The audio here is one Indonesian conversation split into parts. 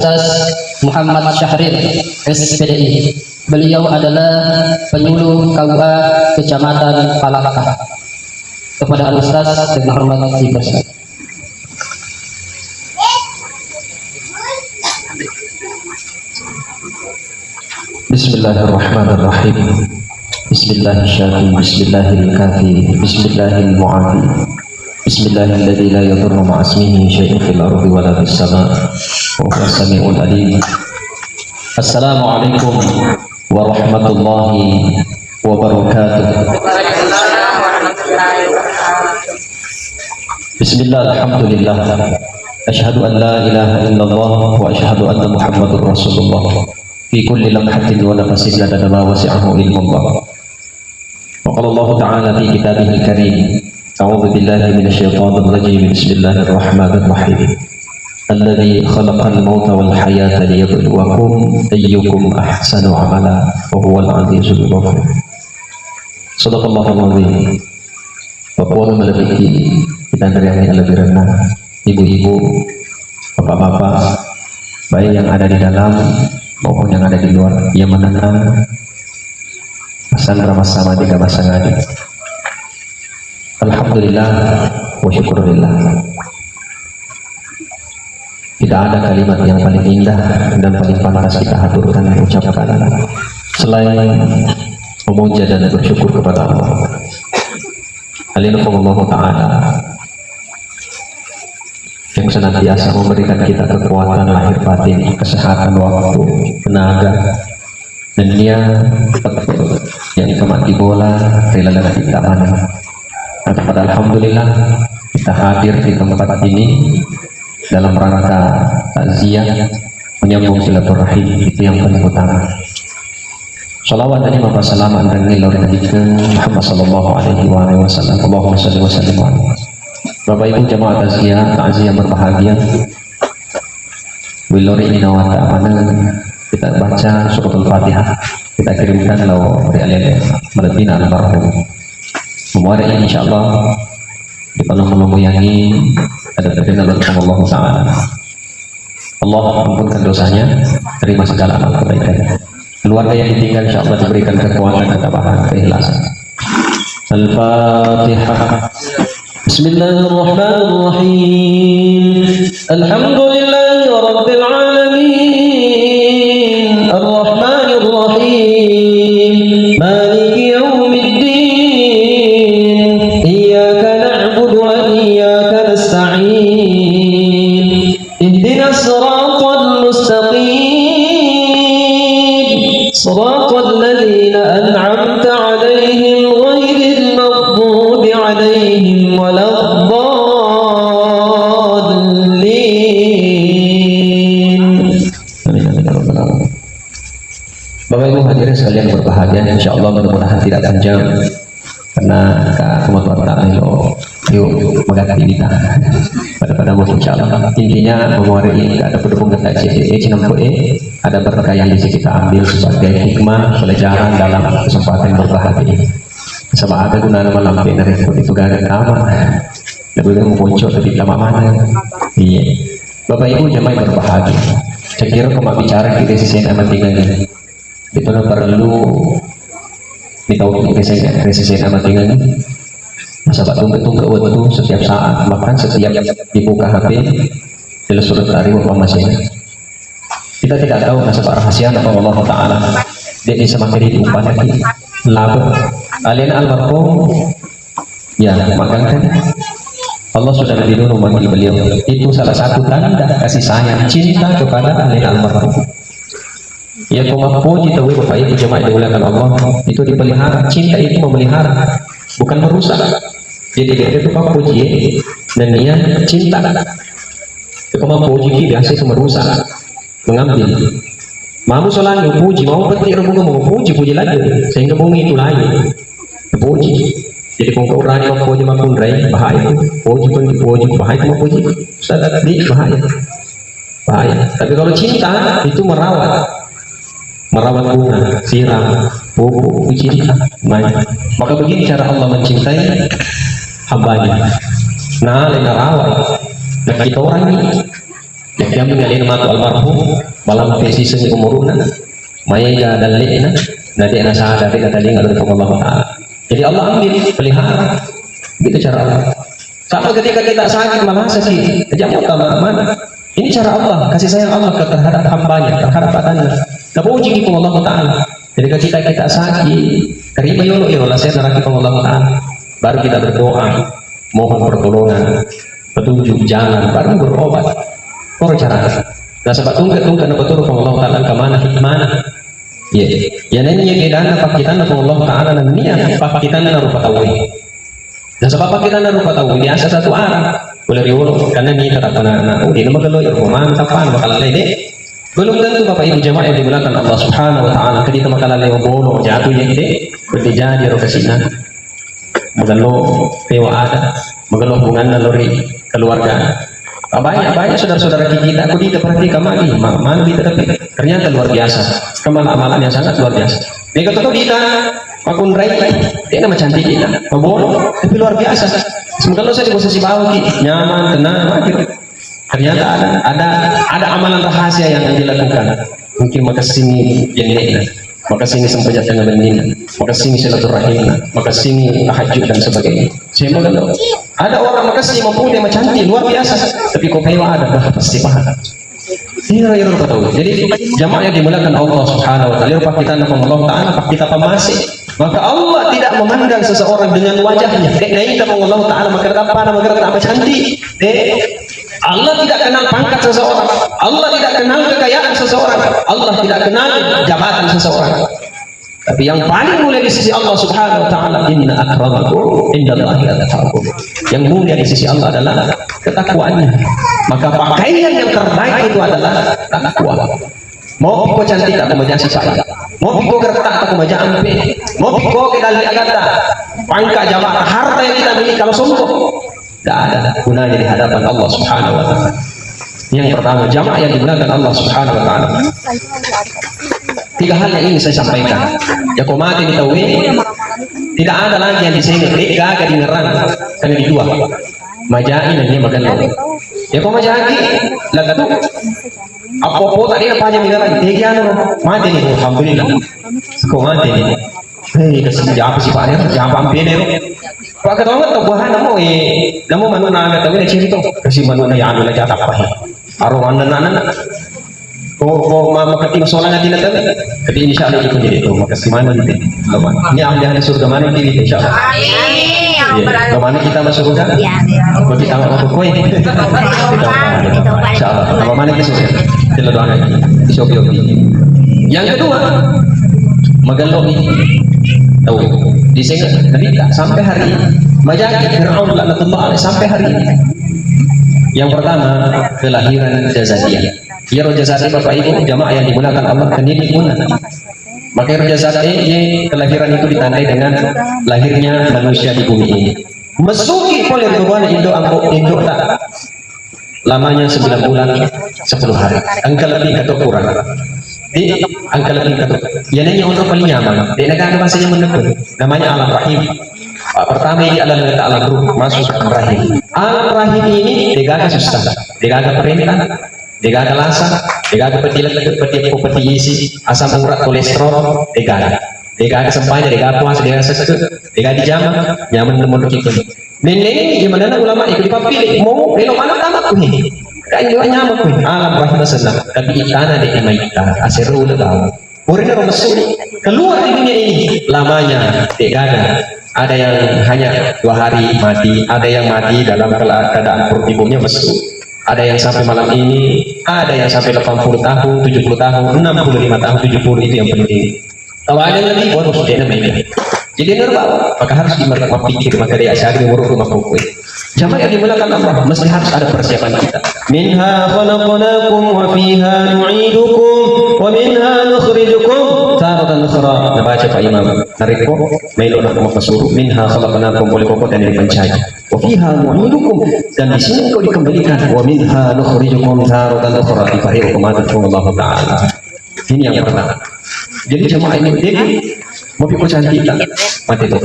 Ustaz Muhammad Syahrir SPDI. Beliau adalah penyuluh KUA Kecamatan Palaka. Kepada Ustaz dengan hormat dipersilakan. Bismillahirrahmanirrahim. Bismillahirrahmanirrahim. Bismillahirrahmanirrahim. Bismillahirrahmanirrahim. Bismillahilladzi la yadurru ma'asmihi syai'un fil ardi wa la fis sama' wa huwas sami'ul alim. Assalamualaikum warahmatullahi wabarakatuh. Bismillah, alhamdulillah. Asyhadu an la ilaha illallah wa asyhadu anna Muhammadur Rasulullah. Fi kulli lamhatin wa nafasin ladada ma wasi'ahu ilmullah. Wa qala Allah ta'ala fi kitabihil karim. A'udzu billahi minasyaitonir rajim. Bismillahirrahmanirrahim. Alladzi khalaqal mauta wal hayata liyabluwakum ayyukum ahsanu amala wa huwal azizul ghafur. Shadaqallahul azim. Bapak-bapak melebihi kita yang lebih rendah, ibu-ibu, bapak-bapak, baik yang ada di dalam maupun yang ada di luar, yang menenang asal bersama tiga pasangan. Alhamdulillah wa syukurillah. Tidak ada kalimat yang paling indah dan paling pantas kita haturkan dan ucapkan selain memuja dan bersyukur kepada Allah. Alhamdulillah Ta'ala yang senantiasa memberikan kita kekuatan lahir batin, kesehatan waktu, tenaga, dan dia yang kemati bola rela kita mana. Pada alhamdulillah kita hadir di tempat ini dalam rangka takziah menyambung silaturahim, itu yang paling utama. Salawat dan salam dan nilai Muhammad sallallahu alaihi wasallam. Allahumma shalli wa sallim alaihi. Bapak Ibu jamaah takziah berbahagia. Wilori ini nawata amanah kita baca suratul Fatihah, kita kirimkan law ri'alil malabina almarhum. Memori ini insyaallah dipenuhi yangi ada terkenal oleh Allah Ta'ala. Allah ampunkan dosanya, terima segala amal kebaikan. Keluarga yang ditinggal insyaallah diberikan kekuatan, ketabahan, keikhlasan. Al-Fatihah. Bismillahirrahmanirrahim. Alhamdulillahi rabbil alamin. Ar-Rahmanir Rahim. Maliki yaumiddin. Iyyaka na'budu wa iyyaka nasta'in. Ihdinas siratal mustaqim. Siratal ladzina an'amta 'alaihim ghairil maghdubi 'alaihim Bapak Ibu hadirin sekalian berbahagia, insyaallah mudah-mudahan tidak panjang karena kemudian yuk mengganti kita pada musim insyaallah. Intinya memori ada pendukung kita ada berkah yang bisa kita ambil sebagai hikmah pelajaran dalam kesempatan berbahagia ini. Sama ada guna nama lampai dari itu gara nama lebih muncul tapi lama mana. Iya, Bapak Ibu jamaah berbahagia. Saya kira kalau bicara kita sisi yang amat tinggal ini, itu perlu ditahu kita sisi yang amat tinggal ini. Masa tunggu waktu setiap saat, bahkan setiap dibuka HP, jelas surat dari informasinya. Kita tidak tahu nasab rahasia apa Allah Ta'ala. Dia bisa materi diumpan lagi. Lalu alien almarhum ya makan Allah sudah lebih dulu bagi beliau. Itu salah satu tanda kasih sayang cinta kepada alien almarhum. Ya puji tahu Bapak Ibu jemaah dimuliakan Allah, itu dipelihara. Cinta itu memelihara, bukan merusak. Jadi itu puji dan dia cinta. Puji biasa itu merusak, mengambil. Mau soalnya puji, mau petir mau puji lagi, sehingga bumi itu lain puji. Jadi kalau orang yang puji maupun rai bahaya, puji bahaya, mau puji sadar di bahaya. Tapi kalau cinta itu merawat bunga, siram, pupuk, cinta, main. Maka begini cara Allah mencintai hambanya. Nah, rawat. Nah kita orang ini Yang mengalin matu almarhum malam pesi seni umuruna maya dalilna nanti ana sadari kata dia dari Allah Taala. Jadi Allah ambil pelihara, gitu cara Allah. Sama ketika kita sakit malah sakit, jangan mana. Ini cara Allah, kasih sayang Allah terhadap hambanya, terhadap adanya. Napuji kita Allah Taala. Jadi ketika kita sakit, terima yolo lah saya neraki Allah Taala. Baru kita berdoa, mohon pertolongan, petunjuk jalan, baru berobat. Kau cara. Nah sebab tungkat na betul Allah Taala kemana hikmah. Ya, ya nanya kedana pakitan Allah Taala dan niat pakitan na rupa tawi. Dan sebab pakitan na rupa tawi ini asa satu arah. Boleh riwolo karena ini tetap anak-anak ini magalo rumah tapan bakal lele. Belum tentu Bapak Ibu jamaah yang dimuliakan Allah Subhanahu wa taala kadita makalale bono jatuh ya ide berdeja di rokasina. Magalo tewa ada, magalo hubungan naluri keluarga. Banyak saudara-saudara kita aku tidak perhatikan lagi mana kita tapi ternyata luar biasa amalan yang sangat luar biasa. Mereka tahu kita makun rai dia nama cantik kita mabono tapi luar biasa. Semoga saya di posisi bawah nyaman tenang akhir. Ternyata ada amalan rahasia yang dilakukan. Mungkin maka sini jenengan, maka sini sempurna dengan menina, maka sini silaturahim, maka sini tahajud dan sebagainya. Semoga ada orang maka sini mempunyai macam cantik luar biasa, tapi kok kayak ada pasti paham. Iya, ya tahu. Jadi jamaah yang dimuliakan Allah Subhanahu wa taala, pak kita Allah Taala, pak kita pemasih. Maka Allah tidak memandang seseorang dengan wajahnya. Kayak kita Allah Taala maka apa cantik. Allah tidak kenal pangkat seseorang. Allah tidak kenal kekayaan seseorang. Allah tidak kenal jabatan seseorang. Tapi yang paling mulia di sisi Allah Subhanahu wa taala, inna akramakum indallahi atqakum. Yang mulia di sisi Allah adalah ketakwaannya. Maka pakaian yang terbaik itu adalah takwa. Mau piko cantik tak kumaja sifat. Mau piko gertak tak kumaja ampe. Mau piko kedali agata. Pangka jamaah harta yang kita miliki kalau sombong tidak ada gunanya di hadapan Allah Subhanahu wa taala. Yang pertama, jamaah yang dimuliakan Allah Subhanahu wa taala. Tiga hal yang ingin saya sampaikan. Ya kau mati di tawi, tidak ada lagi yang di sini. Tiga agak dinerang karena di dua. Majain dan dia makan. Ya kau majagi, lagu apa tadi apa aja mineran? Tiga mati nih, alhamdulillah. Kau mati nih. Hei, kasih jawab sih Pak, jawab ampe nih. Pak ketawa tuh buah namo manu na tahu ni cerita kasih manu na yang ada jatah apa? Arwah anak. Kau mau ketemu soalan nanti nanti. Jadi insyaallah itu jadi itu. Makasih mana nanti. Ini ahli surga mana kiri insyaallah. Amin. Mana kita masuk surga? Kalau kita mau kue. Insyaallah. Kalau mana kita surga? Kita doa lagi. Oke. Yang kedua, magalo ini. Tahu di sini ketika sampai hari ini majaki Fir'aun laknatullah sampai hari ini. Yang pertama kelahiran jazadiyah. Ya roh jazadi Bapak Ibu jamaah yang dimuliakan Allah kendiri guna. Maka roh jazadi kelahiran itu ditandai dengan lahirnya manusia di bumi ini. Mesuki oleh Tuhan Indo tak lamanya 9 bulan 10 hari. Angka lebih atau kurang. Di angka lebih atau yang ini untuk paling nyaman. Di negara bahasanya menekun. Namanya alam rahim. Pertama ini adalah negara alam ruh masuk ke rahim. Alam rahim ini digaga susah, digaga perintah, digaga lasa, digaga peti isi, asam urat, kolesterol, digaga sempanya, digaga puasa, digaga seke, digaga dijama, nyaman menurut kita. Ini gimana ulama ikut dipilih mau belok mana tamat tuh nih. Kain juga nyaman tuh. Alam rahim senang, tapi ikana dek nama ikana, aseru udah tahu. Muridnya orang Mesir keluar di dunia ini lamanya digaga. Ada yang hanya 2 hari mati, ada yang mati dalam keadaan perut ibunya mesum. Ada yang sampai malam ini, ada yang sampai 80 tahun, 70 tahun, 65 tahun, 70 itu yang penting. Kalau ada yang lebih, bonus dia namanya. Jadi normal, maka harus dimertak pikir, maka dia asyari urut rumah pokok. Jamaah yang dimulakan Allah, mesti harus ada persiapan kita. Minha khalaqnakum wa fiha nu'idukum wa minha nukhrijukum taratan ukhra. Baca Pak Imam. Nariko mailu nak mafsur minha khalaqnakum boleh pokok dan dipencari. Wa fiha nu'idukum dan di sini kau dikembalikan wa minha nukhrijukum taratan ukhra di akhir umatullah Allah taala. Ini yang pertama. Jadi jemaah ini mau pikir cantik tak? Mati tu.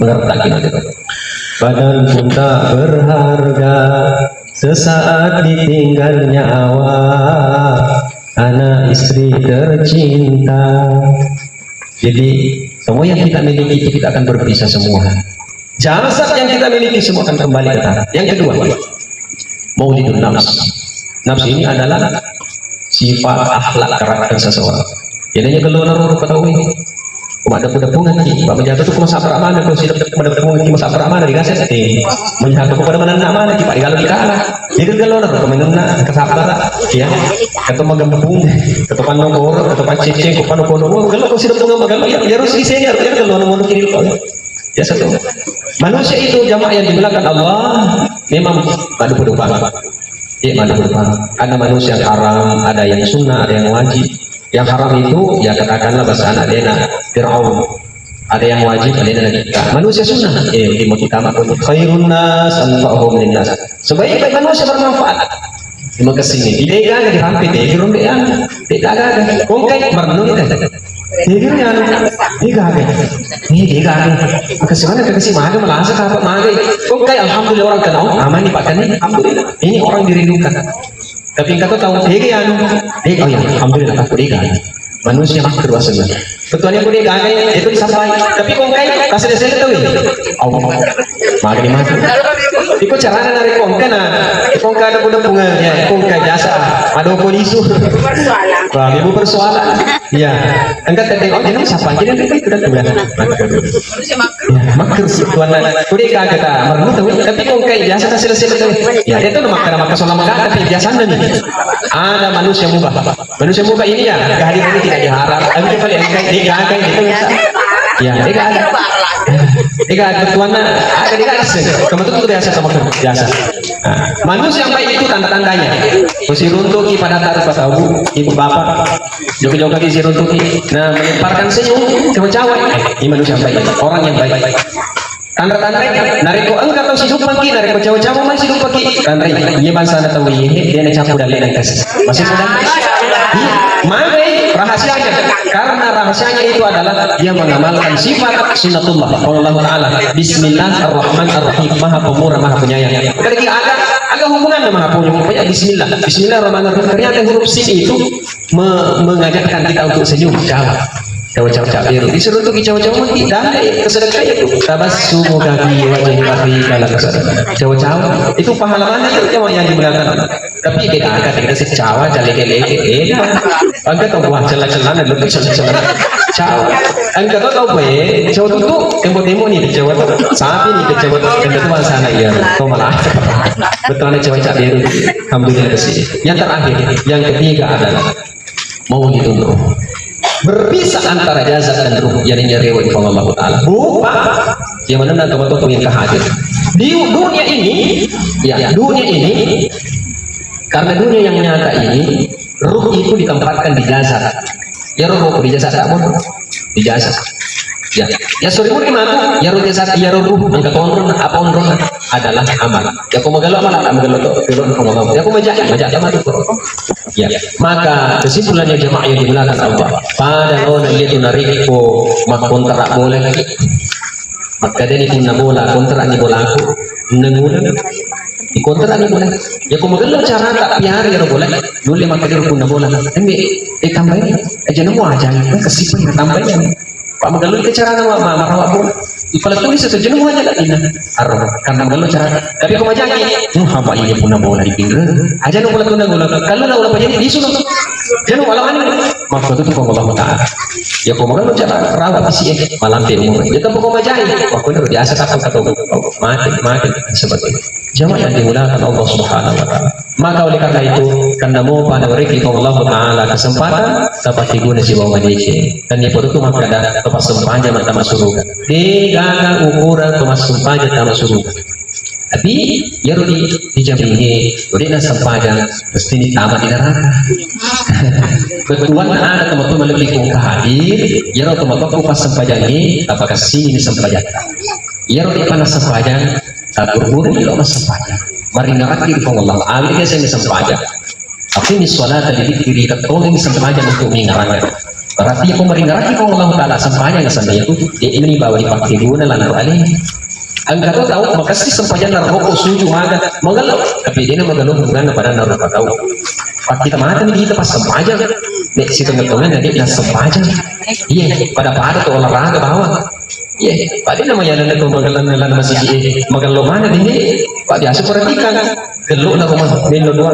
Mengerti kita. Badan pun tak berharga sesaat ditinggal nyawa, anak istri tercinta. Jadi semua yang kita miliki itu kita akan berpisah semua. Jasad yang kita miliki semua akan kembali ke tanah. Yang kedua, maulidun nafs. Nafs ini adalah sifat akhlak karakter seseorang. Ini kalau orang ketahui, ada pendepungan ki, pak menjatuh itu masa mana? Kalau sudah pendepungan ki masa mana dikasih sih? Menjatuh kepada mana mana ki pak digalau dikalah. Jadi kalau orang kemenang kesabaran, ya, atau magambung, atau panogoro, atau pacicing, atau panogoro, kalau kau sudah pengang magambung, ya harus disenyar, ya kalau orang mau kiri kau. Ya satu. Manusia itu jamaah yang dimuliakan Allah memang madu berubah. Ya madu berubah. Ada manusia yang haram, ada yang sunnah, ada yang wajib. Yang haram itu ya katakanlah bahasa anak dena Fir'aun. Ada yang wajib, ada yang tidak. Manusia sunnah. Di kita makhluk khairun nas anfa'uhum linnas. Sebaik-baik manusia bermanfaat. Terima kasih ini. Tidak ada dirampit, tidak ada. Tidak ada. Kongkai merenung itu. Tidak ada. Ini kasih mana kasih maga malah apa maga. Kongkai alhamdulillah orang kenal. Aman nih Pak kan ini. Alhamdulillah. Ini orang dirindukan. Tapi kata tahu oh ya alhamdulillah aku dega. Manusia makhluk berwasana. Ketuanya aku dega itu disampaikan. Tapi kongkai kasih desa tahu ini. Allah. Maga di mana? Ikut caranya narik kongkai kongkai ada bunga ya kongkai jasa. Ada polisu. Wah, ibu persoalan. Ya, angkat tadi jadi siapa? Jadi itu sudah tuh. Makar tuan kuda kagak merlu tahu. Tapi kongkai biasa hasil tahu. Ya, itu maka soal maka tapi biasa nih. Ada manusia mubah. Manusia mubah ini ya kehadiran ini tidak diharap. Tapi kali angkai itu biasa. Ya, dia ada. Dia ada tuannya. Ada dia ada. Kamu tuh biasa sama biasa. Manusia yang baik itu tanda-tandanya. Si runtuki pada taruh tahu ibu bapak joget-joget si runtuki. Nah, melemparkan senyum cawe-cawe. Ini manusia yang baik, orang yang baik. Tanda-tandanya nariko engkau tahu si dupan ki nariko cawe-cawe masih si dupan ki. Tandai, ini bangsa na tahu ini dia nak campur dan lain kasih. Masih muda. Mana rahasianya? Karena rahasianya itu adalah dia mengamalkan sifat sunnatullah Allah Ta'ala. Bismillahirrahmanirrahim. Maha pemurah, maha penyayang. Jadi ada hubungan dengan maha penyayang. Bismillah. Bismillahirrahmanirrahim. Ternyata huruf sin itu mengajarkan kita untuk senyum. Cawa-cawa biru disuruh untuk cawa-cawa tidak kesedekah itu tabassumu kaki wajhi akhi kala kesedekah cawa-cawa itu pahala mana itu yang dimuliakan tapi tidak akan kita si cawa leke-leke angkat tahu wah celah-celah dan lebih celah-celah cawa angkat tahu be cawa itu tembok-tembok nih cawa sapi nih cawa itu bahasa anak ya kau malah betul nih cawa-cawa biru alhamdulillah kasih yang terakhir yang ketiga adalah maulidun ruh. Berpisah antara jasad dan ruh yang nyerewa di Allah Ta'ala bukan yang mana nanti kamu ingin hadir di dunia ini ya dunia ini karena dunia yang nyata ini ruh itu ditempatkan di jasad ya ruh di jasad kamu di jasad ya sorry mungkin aku ya ruh jasad ya ruh angka kontrol apa kontrol adalah amal ya aku magalo amal magalo turun ya aku majak amal itu ya maka kesimpulannya jemaah yang dimuliakan Allah pada lona itu nariko mak kontrak boleh maka dia pun bola kontrak ni bola aku nengulan di kontrak ni boleh ya aku magalo cara tak piar ya boleh dulu maka dia pun bola ini tambahin aja nemu aja kesipun tambahin Pak magalo ke cara nama marawak bola ipalat tulis itu jenuh aja lah ini karena magalo cara tapi kau majak hamba ini pun bola di pinggir aja nu bola tunda bola kalau na bola jadi disuruh jenuh malam ini maksud itu kau Allah Ta'ala ya kau magalo cara rawat sih malam di umur ya tapi kau majak aku ini biasa takut mati seperti itu jamaah yang dimuliakan Allah Subhanahu Wa Ta'ala maka oleh karena itu karena mau pada mereka Allah Ta'ala kesempatan dapat diguna si bawah manusia dan itu maka ada tempat sempanya pertama surga gagal ukuran kemas sempadan sama suruh tapi ya rudi dijamingi udah sempadan pasti ditambah di neraka kebetulan ada teman-teman lebih kau hadir ya rudi teman-teman pas sempadan ini apakah sini sempadan ya rudi panas sempadan tak berburu di luar sempadan mari ngerti kau Allah akhirnya saya sempadan tapi ini sholat tadi diri ketolong sempadan untuk mengarahkan berarti aku meringarati kau Allah Ta'ala sampahnya yang sana itu ini bawa dipakai guna lalu alih ang kata tahu makasih sempajan naroko suju maga magalo tapi dia magalo bukan pada naroko tahu pak kita mata nih kita pas sempajan nek si tengah-tengah nanti nas sempajan iya pada tuh olahraga bawah iya pada namanya ada magalan masih magalo mana ini pak biasa perhatikan gelo na rumah din luar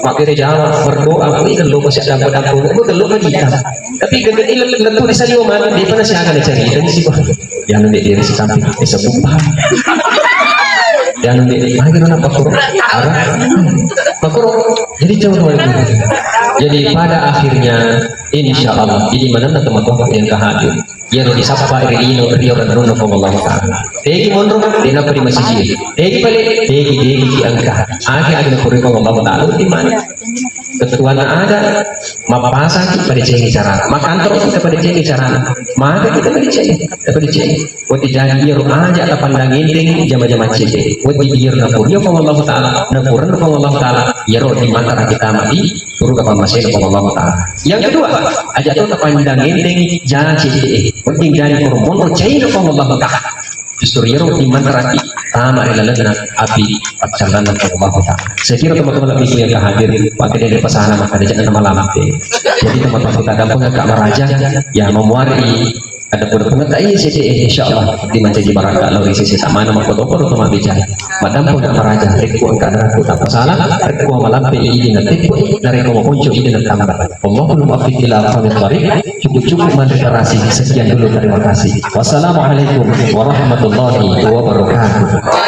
makire Jawa berdoa ini gelo masih ada pedang itu gelo lagi tapi gelo ini lentu di sana mana di mana sih akan dicari dan sih yang nanti diri si samping sebuah yang nanti lagi mana pakuro jadi coba jadi pada akhirnya insya Allah ini mana teman-teman yang kehadir ya di sapa ini rio dan rono Allah taala tegi monro dina ko di masjid tegi balik tegi angka akhir ada kurikulum Allah taala di mana ketuaan ada mapasang pada cengi cara makantor kita pada cengi cara maka kita pada cengi buat jadi iro aja tak pandang inting jama-jama cete buat diir napur ya Allah taala napuran Allah taala iro di mata kita mati suruh kapan masih Allah taala yang kedua aja tuh tak pandang inting jangan cete penting jadi hormon cair Allah taala justru iro di mata sama ilalan api pacaran Allah taala saya kira teman-teman lebih yang hadir pakai dari pesanan maka ada jangan malam jadi teman-teman kita kampung agak meraja ya memuari ada pun ini sih insyaallah di menjadi barangkali lalu sisi sama nama foto-foto sama bicara madam pun agak meraja riku angka aku tak masalah riku malam ini nanti dari rumah muncul ini dan tambah Allah belum afiq ila aqwamit cukup moderasi sekian dulu terima kasih wassalamualaikum warahmatullahi wabarakatuh